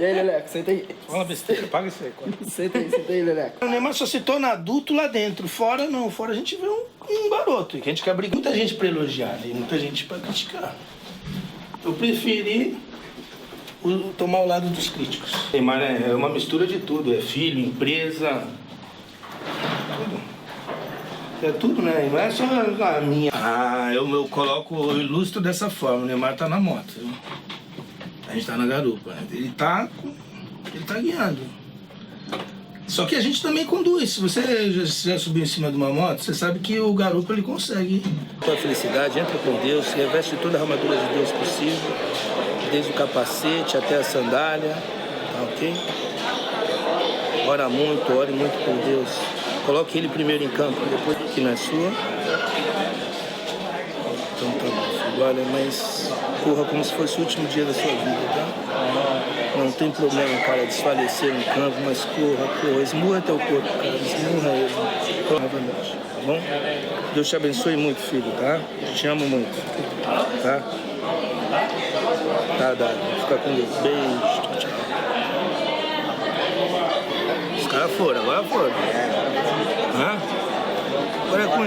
E aí, Leleco, senta aí. Fala besteira, paga isso aí. Senta aí, Leleco. O Neymar só se torna adulto lá dentro. Fora não, fora a gente vê um garoto. E que a gente quer brigar. Muita gente pra elogiar, né? E muita gente pra criticar. Eu preferi tomar o lado dos críticos. Neymar é uma mistura de tudo. É filho, empresa, tudo. É tudo, né? Não é só a minha. Eu coloco, eu ilustro dessa forma. O Neymar tá na moto, viu? A gente tá na garupa, né? Ele tá guiando. Só que a gente também conduz. Se você já subiu em cima de uma moto, você sabe que o garupa ele consegue. Tua felicidade, entra com Deus, reveste toda a armadura de Deus possível, desde o capacete até a sandália, tá ok? Ora muito, ore muito por Deus. Coloque ele primeiro em campo, depois que na sua. Então tá bom, filho. Olha, mas corra como se fosse o último dia da sua vida, tá? Não tem problema, cara, desfalecer no campo, mas corra, esmurra teu corpo, cara, esmurra ele. Novamente, tá bom? Deus te abençoe muito, filho, tá? Te amo muito, tá? Tá, dado. Fica com Deus. Beijo, tchau. Os caras foram, agora foram. Hã? Agora é com